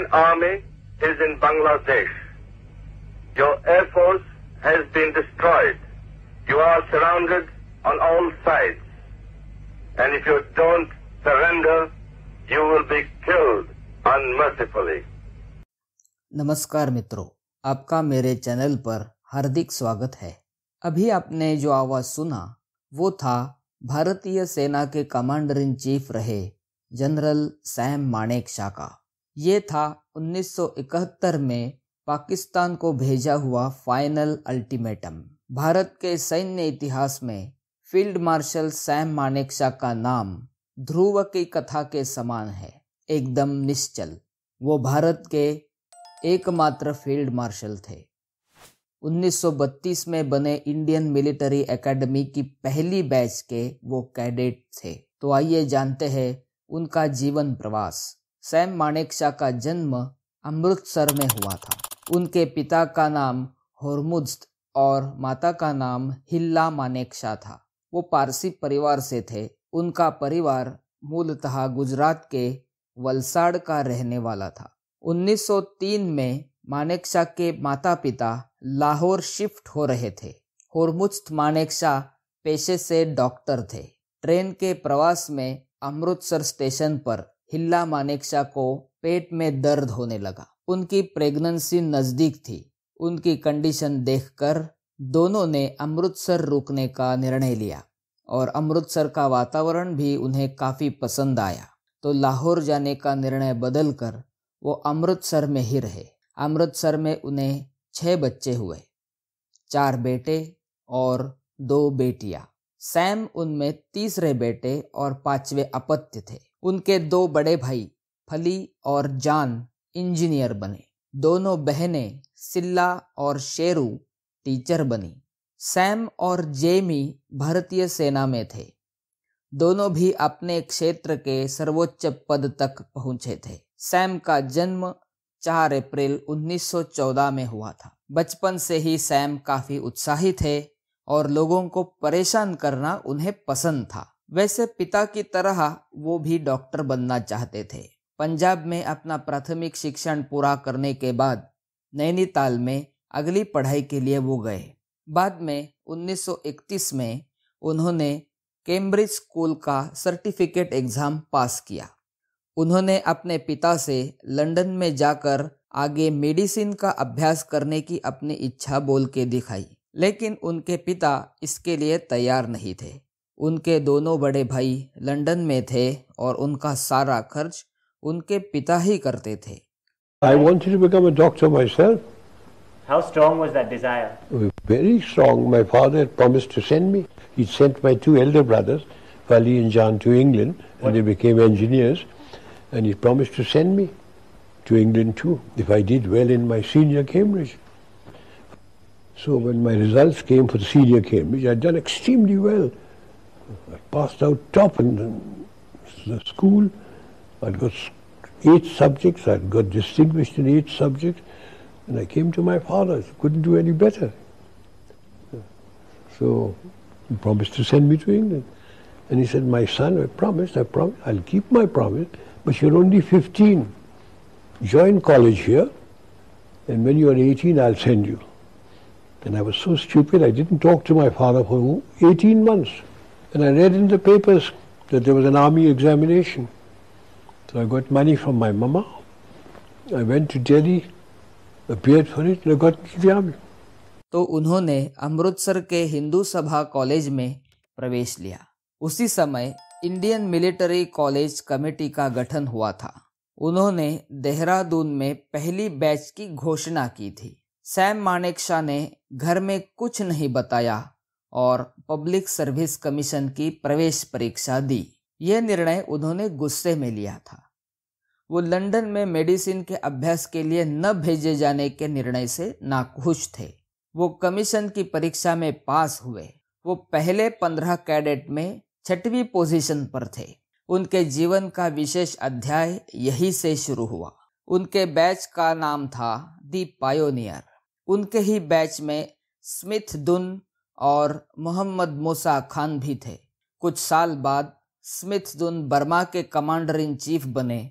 Indian Army is in Bangladesh. Your Air Force has been destroyed. You are surrounded on all sides. And if you don't surrender, you will be killed unmercifully. नमस्कार मित्रों, आपका मेरे channel पर हार्दिक स्वागत है। अभी आपने जो आवाज़ सुना वो था भारतीय सेना के कमांडर इन चीफ रहे जनरल सैम मानेकशॉ का। ये था 1971 में पाकिस्तान को भेजा हुआ फाइनल अल्टीमेटम। भारत के सैन्य इतिहास में फील्ड मार्शल सैम मानेकशॉ का नाम ध्रुव की कथा के समान है, एकदम निश्चल। वो भारत के एकमात्र फील्ड मार्शल थे। 1932 में बने इंडियन मिलिट्री एकेडमी की पहली बैच के वो कैडेट थे। तो आइए जानते हैं उनका जीवन प्रवास। सैम मानेकशॉ का जन्म अमृतसर में हुआ था। उनके पिता का नाम होर्मुज्द और माता का नाम हिल्ला मानेकशॉ था। वो पारसी परिवार से थे। उनका परिवार मूलतः गुजरात के वलसाड़ का रहने वाला था। 1903 में मानेकशॉ के माता पिता लाहौर शिफ्ट हो रहे थे। होर्मुज्द मानेकशॉ पेशे से डॉक्टर थे। ट्रेन के प्रवास में अमृतसर स्टेशन पर हिल्ला मानेकशॉ को पेट में दर्द होने लगा। उनकी प्रेगनेंसी नज़दीक थी। उनकी कंडीशन देखकर दोनों ने अमृतसर रुकने का निर्णय लिया और अमृतसर का वातावरण भी उन्हें काफ़ी पसंद आया। तो लाहौर जाने का निर्णय बदलकर वो अमृतसर में ही रहे। अमृतसर में उन्हें 6 बच्चे हुए, 4 बेटे और 2 बेटियां। सैम उनमें तीसरे बेटे और 5वें अपत्य थे। उनके 2 बड़े भाई फली और जान इंजीनियर बने। दोनों बहनें सिल्ला और शेरू टीचर बनी। सैम और जेमी भारतीय सेना में थे। दोनों भी अपने क्षेत्र के सर्वोच्च पद तक पहुंचे थे। सैम का जन्म 4 अप्रैल 1914 में हुआ था। बचपन से ही सैम काफ़ी उत्साही थे और लोगों को परेशान करना उन्हें पसंद था। वैसे पिता की तरह वो भी डॉक्टर बनना चाहते थे। पंजाब में अपना प्राथमिक शिक्षण पूरा करने के बाद नैनीताल में अगली पढ़ाई के लिए वो गए। बाद में 1931 में उन्होंने कैम्ब्रिज स्कूल का सर्टिफिकेट एग्ज़ाम पास किया। उन्होंने अपने पिता से लंदन में जाकर आगे मेडिसिन का अभ्यास करने की अपनी इच्छा बोल के दिखाई, लेकिन उनके पिता इसके लिए तैयार नहीं थे। उनके दोनों बड़े भाई लंदन में थे और उनका सारा खर्च उनके पिता ही करते थे। I wanted to become a doctor myself. How strong was that desire? Very strong. My father had promised to send me. He sent my 2 elder brothers, Fali and Jan, to England, and they became engineers. And he promised to send me to England too, if I did well in my senior Cambridge. So when my results came for the senior Cambridge, I'd done extremely well. I passed out top in the school. I'd got 8 subjects. I'd got distinguished in 8 subjects. And I came to my father. I couldn't do any better. So he promised to send me to England. And he said, my son, I promised, I'll keep my promise, but you're only 15. Join college here, and when you're 18, I'll send you. And I was so stupid, I didn't talk to my father for 18 months. And I read in the papers that there was an army examination. So I got money from my mama. I went to Delhi, appeared for it, and I got into the army. तो उन्होंने अमृतसर के हिंदू सभा college में प्रवेश लिया। उसी समय Indian military college committee का गठन हुआ था। उन्होंने देहरादून में पहली बैच की घोषणा की थी। सैम मानेकशॉ ने घर में कुछ नहीं बताया और पब्लिक सर्विस कमीशन की प्रवेश परीक्षा दी। यह निर्णय उन्होंने गुस्से में लिया था। वो लंदन में मेडिसिन के अभ्यास के लिए न भेजे जाने के निर्णय से नाखुश थे। वो कमीशन की परीक्षा में पास हुए। वो पहले 15 कैडेट में 6वीं पोजीशन पर थे। उनके जीवन का विशेष अध्याय यही से शुरू हुआ। उनके बैच का नाम था दी पायोनियर। उनके ही बैच में स्मिथ दुन और मोहम्मद मूसा खान भी थे। कुछ साल बाद स्मिथ दुन बर्मा के कमांडर इन चीफ बने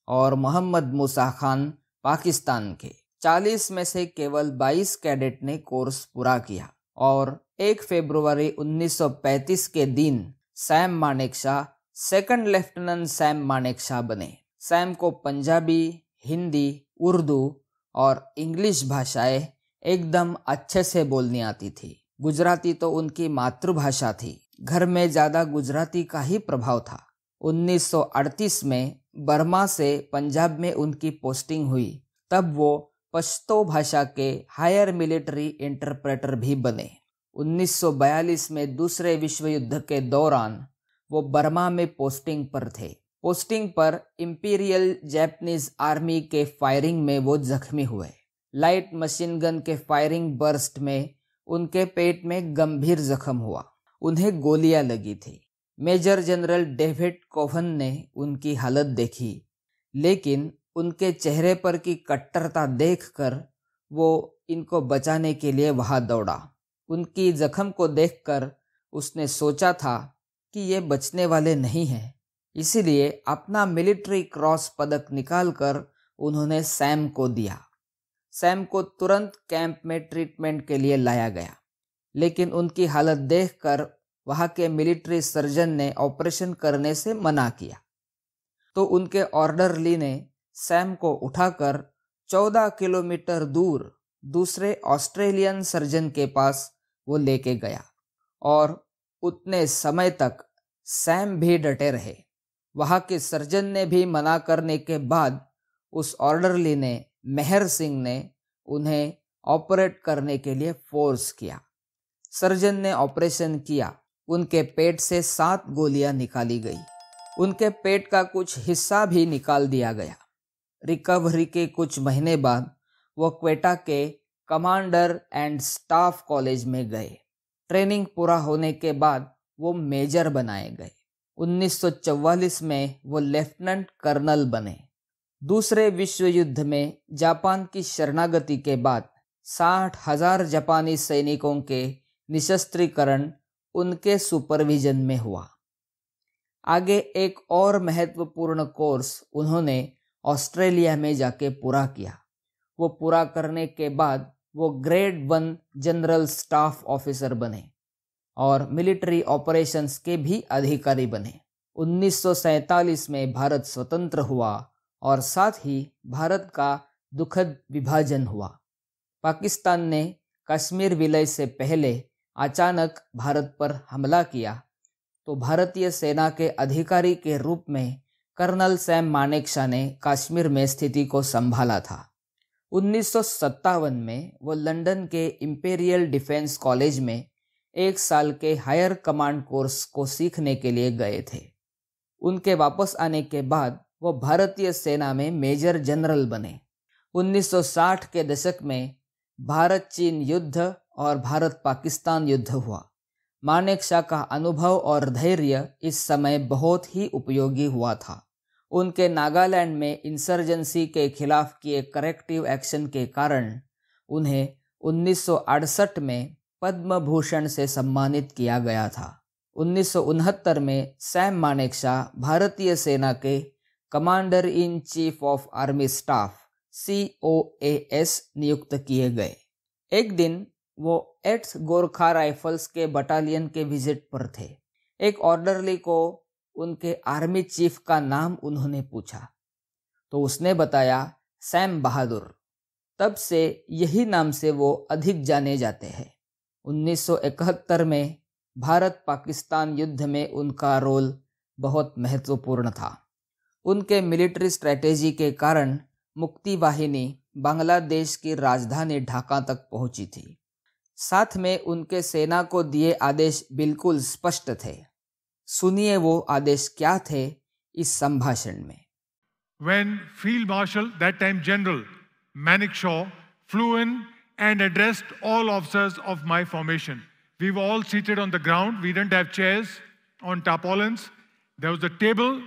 और मोहम्मद मूसा खान पाकिस्तान के 40 में से केवल 22 कैडेट ने कोर्स पूरा किया और 1 फरवरी 1935 के दिन Sam Manekshaw second lieutenant Sam Manekshaw बने। सैम को पंजाबी, हिंदी, उर्दू और इंग्लिश भाषाएं एकदम अच्छे से बोलनी आती थी। गुजराती तो उनकी मातृभाषा थी। घर में ज्यादा गुजराती का ही प्रभाव था। 1938 में बर्मा से पंजाब में उनकी पोस्टिंग हुई। तब वो पश्तो भाषा के हायर मिलिट्री इंटरप्रेटर भी बने। 1942 में दूसरे विश्व युद्ध के दौरान वो बर्मा में पोस्टिंग पर थे। पोस्टिंग पर इंपीरियल जापानीज आर्मी के फायरिंग में वो जख्मी हुए। लाइट मशीन गन के फायरिंग बर्स्ट में उनके पेट में गंभीर जख्म हुआ। उन्हें गोलियां लगी थी। मेजर जनरल डेविड कोवन ने उनकी हालत देखी, लेकिन उनके चेहरे पर की कट्टरता देखकर वो इनको बचाने के लिए वहां दौड़ा। उनकी जख्म को देखकर उसने सोचा था कि ये बचने वाले नहीं हैं, इसीलिए अपना मिलिट्री क्रॉस पदक निकालकर उन्होंने सैम को दिया। सैम को तुरंत कैंप में ट्रीटमेंट के लिए लाया गया, लेकिन उनकी हालत देखकर वहां के मिलिट्री सर्जन ने ऑपरेशन करने से मना किया। तो उनके ऑर्डरली ने सैम को उठाकर 14 किलोमीटर दूर दूसरे ऑस्ट्रेलियन सर्जन के पास वो लेके गया और उतने समय तक सैम भी डटे रहे। वहां के सर्जन ने भी मना करने के बाद उस ऑर्डरली ने, मेहर सिंह ने, उन्हें ऑपरेट करने के लिए फोर्स किया। सर्जन ने ऑपरेशन किया। उनके पेट से 7 गोलियां निकाली गई। उनके पेट का कुछ हिस्सा भी निकाल दिया गया। रिकवरी के कुछ महीने बाद वो क्वेटा के कमांडर एंड स्टाफ कॉलेज में गए। ट्रेनिंग पूरा होने के बाद वो मेजर बनाए गए। 1944 में वो लेफ्टिनेंट कर्नल बने। दूसरे विश्व युद्ध में जापान की शरणागति के बाद 60,000 जापानी सैनिकों के निशस्त्रीकरण उनके सुपरविजन में हुआ। आगे एक और महत्वपूर्ण कोर्स उन्होंने ऑस्ट्रेलिया में जाके पूरा किया। वो पूरा करने के बाद वो ग्रेड 1 जनरल स्टाफ ऑफिसर बने और मिलिट्री ऑपरेशंस के भी अधिकारी बने। 1947 में भारत स्वतंत्र हुआ और साथ ही भारत का दुखद विभाजन हुआ। पाकिस्तान ने कश्मीर विलय से पहले अचानक भारत पर हमला किया तो भारतीय सेना के अधिकारी के रूप में कर्नल सैम मानेकशॉ ने कश्मीर में स्थिति को संभाला था। 1957 में वो लंदन के इंपीरियल डिफेंस कॉलेज में 1 साल के हायर कमांड कोर्स को सीखने के लिए गए थे। उनके वापस आने के बाद वो भारतीय सेना में मेजर जनरल बने। 1960 के दशक में भारत चीन युद्ध और भारत पाकिस्तान युद्ध हुआ। मानेकशॉ का अनुभव और धैर्य इस समय बहुत ही उपयोगी हुआ था। उनके नागालैंड में इंसर्जेंसी के खिलाफ किए करेक्टिव एक्शन के कारण उन्हें 1968 में पद्म भूषण से सम्मानित किया गया था। 1969 में सैम मानेकशॉ भारतीय सेना के commander in chief of army staff COAS नियुक्त किए गए। एक दिन वो 8th गोरखा राइफल्स के बटालियन के विजिट पर थे। एक ऑर्डरली को उनके आर्मी चीफ का नाम उन्होंने पूछा तो उसने बताया सैम बहादुर। तब से यही नाम से वो अधिक जाने जाते हैं। 1971 में भारत पाकिस्तान युद्ध में उनका रोल बहुत महत्वपूर्ण था। उनके मिलिट्री स्ट्रेटेजी के कारण मुक्ति वाहिनी बांग्लादेश की राजधानी ढाका तक पहुंची थी। साथ में उनके सेना को दिए आदेश बिल्कुल स्पष्ट थे। सुनिए वो आदेश क्या थे इस संभाषण में। When Field Marshal, that time General Manekshaw, flew in and addressed all officers of my formation. We were all seated on the ground. We didn't have chairs on tarpaulins. There was a table,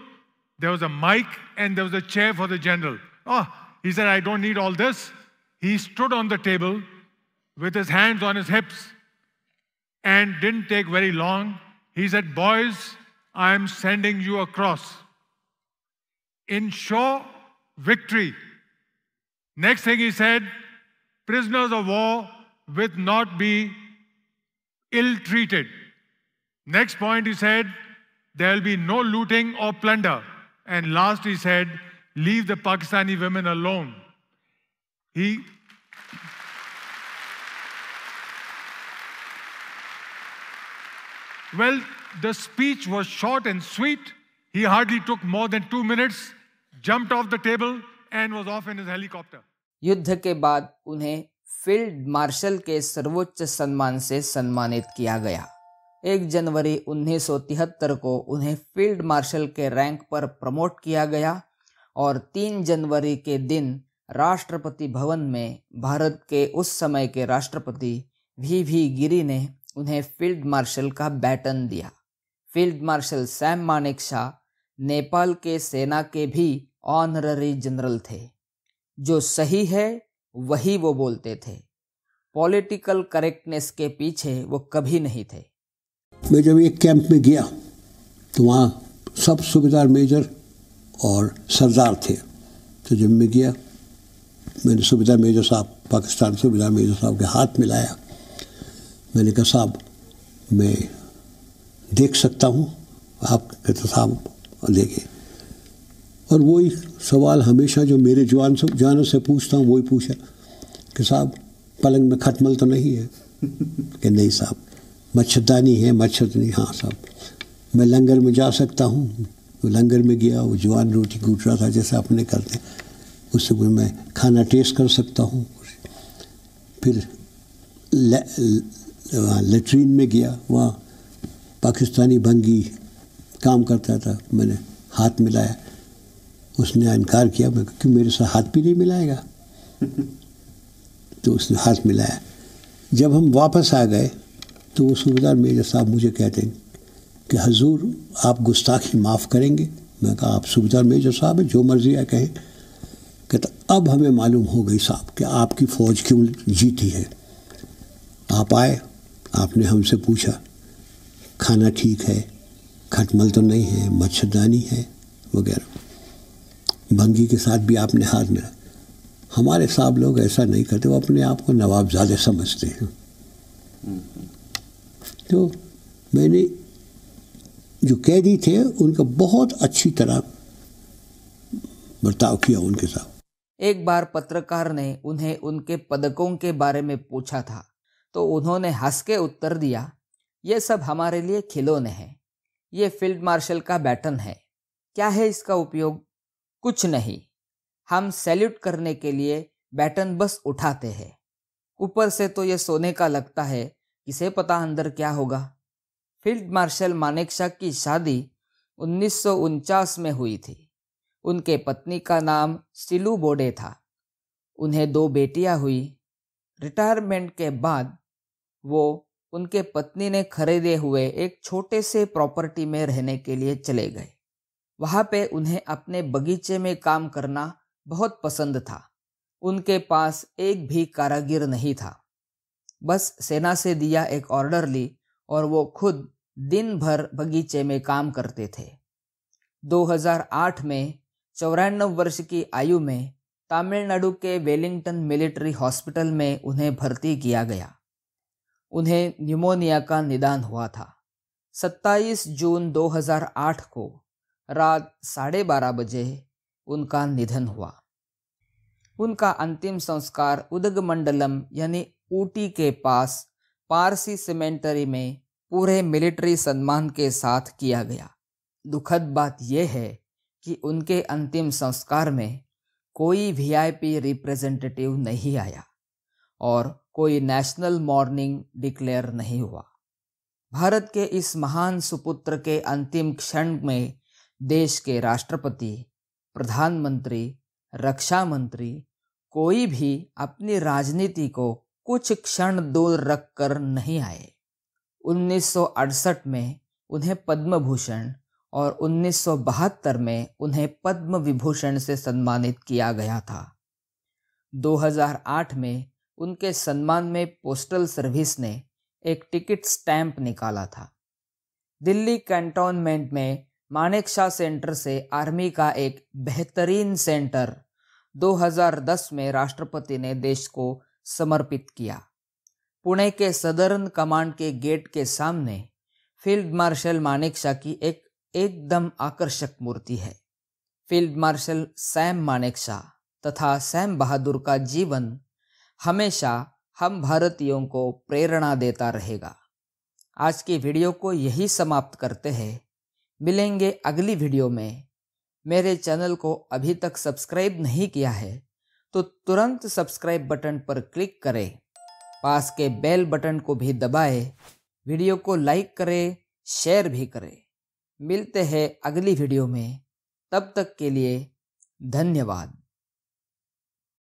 there was a mic, and there was a chair for the general. He said, I don't need all this. He stood on the table with his hands on his hips and didn't take very long. He said, boys, I am sending you across. Ensure victory. Next thing he said, prisoners of war will not be ill-treated. Next point he said, there will be no looting or plunder. And last he said, leave the Pakistani women alone. Well, the speech was short and sweet. He hardly took more than 2 minutes, jumped off the table and was off in his helicopter. युद्ध के बाद उन्हें field marshal के सर्वोच्च सम्मान से सम्मानित किया गया। 1 जनवरी 1973 को उन्हें फील्ड मार्शल के रैंक पर प्रमोट किया गया और 3 जनवरी के दिन राष्ट्रपति भवन में भारत के उस समय के राष्ट्रपति वी गिरी ने उन्हें फील्ड मार्शल का बैटन दिया। Field marshal Sam Manekshaw Nepal के सेना के भी ऑनररी जनरल थे। जो सही है वही वो बोलते थे। पॉलिटिकल करेक्टनेस के पीछे वो कभी नहीं थे। मैं जब एक कैंप में गया तो वहाँ सब सूबेदार मेजर और सरदार थे। तो जब मैं गया मैंने सूबेदार मेजर साहब, पाकिस्तान सूबेदार मेजर साहब के हाथ मिलाया। मैंने कहा साहब मैं देख सकता हूँ? आप कहते साहब देखे। और वही सवाल हमेशा जो मेरे जानों से पूछता हूँ वही पूछा कि साहब पलंग में खटमल तो नहीं है? कि नहीं साहब। मच्छरदानी है? मच्छरदानी हाँ साहब। मैं लंगर में जा सकता हूँ? वो लंगर में गया, वो जवान रोटी कूट रहा था जैसे अपने करते, उससे मैं खाना टेस्ट कर सकता हूँ। फिर लेट्रीन में गया, वहाँ पाकिस्तानी भंगी काम करता था। मैंने हाथ मिलाया, उसने इनकार किया। मैं कि मेरे साथ हाथ भी नहीं मिलाएगा? तो उसने हाथ मिलाया। जब हम वापस आ गए तो वो सूबेदार मेजर साहब मुझे कहते हैं कि हजूर आप गुस्ताखी माफ़ करेंगे। मैं कहा आप सूबेदार मेजर साहब हैं, जो मर्जी है कहें। कहता अब हमें मालूम हो गई साहब कि आपकी फ़ौज क्यों जीती है। आप आए, आपने हमसे पूछा खाना ठीक है, खटमल तो नहीं है, मच्छरदानी है वगैरह। भंगी के साथ भी आपने हाथ मिला। हमारे साहब लोग ऐसा नहीं करते, वो अपने आप को नवाबजादे समझते हैं। तो मैंने जो कैदी थे उनका बहुत अच्छी तरह बर्ताव किया उनके साथ। एक बार पत्रकार ने उन्हें उनके पदकों के बारे में पूछा था तो उन्होंने हंस के उत्तर दिया, ये सब हमारे लिए खिलौने हैं। ये फील्ड मार्शल का बैटन है। क्या है इसका उपयोग? कुछ नहीं। हम सैल्यूट करने के लिए बैटन बस उठाते हैं। ऊपर से तो ये सोने का लगता है, किसे पता अंदर क्या होगा। फील्ड मार्शल मानेकशॉ की शादी 1949 में हुई थी। उनके पत्नी का नाम सिलू बोडे था। उन्हें 2 बेटियां हुई। रिटायरमेंट के बाद वो उनके पत्नी ने खरीदे हुए एक छोटे से प्रॉपर्टी में रहने के लिए चले गए। वहाँ पे उन्हें अपने बगीचे में काम करना बहुत पसंद था। उनके पास एक भी कारीगर नहीं था। बस सेना से दिया एक ऑर्डर ली और वो खुद दिन भर बगीचे में काम करते थे। 2008 में 94 वर्ष की आयु में तमिलनाडु के वेलिंगटन मिलिट्री हॉस्पिटल में उन्हें भर्ती किया गया। उन्हें न्यूमोनिया का निदान हुआ था। 27 जून 2008 को रात 12:30 बजे उनका निधन हुआ। उनका अंतिम संस्कार उदगमंडलम यानी ऊटी के पास पारसी सिमेंटरी में पूरे मिलिट्री सम्मान के साथ किया गया। दुखद बात यह है कि उनके अंतिम संस्कार में कोई वीआईपी रिप्रेजेंटेटिव नहीं आया और कोई नेशनल मॉर्निंग डिक्लेयर नहीं हुआ। भारत के इस महान सुपुत्र के अंतिम क्षण में देश के राष्ट्रपति, प्रधानमंत्री, रक्षा मंत्री कोई भी अपनी राजनीति को कुछ क्षण दूर रखकर नहीं आए। 1968 में उन्हें पद्म भूषण और 1972 में उन्हें पद्म विभूषण से सम्मानित किया गया था। 2008 में उनके सम्मान में पोस्टल सर्विस ने एक टिकट स्टैंप निकाला था। दिल्ली कैंटोनमेंट में मानेकशॉ सेंटर से आर्मी का एक बेहतरीन सेंटर 2010 में राष्ट्रपति ने देश को समर्पित किया। पुणे के सदर्न कमांड के गेट के सामने फील्ड मार्शल मानेकशॉ की एक एकदम आकर्षक मूर्ति है। फील्ड मार्शल सैम मानेकशॉ तथा सैम बहादुर का जीवन हमेशा हम भारतीयों को प्रेरणा देता रहेगा। आज की वीडियो को यही समाप्त करते हैं। मिलेंगे अगली वीडियो में। मेरे चैनल को अभी तक सब्सक्राइब नहीं किया है तो तुरंत सब्सक्राइब बटन पर क्लिक करें, पास के बेल बटन को भी दबाएं, वीडियो को लाइक करें, शेयर भी करें। मिलते हैं अगली वीडियो में, तब तक के लिए धन्यवाद।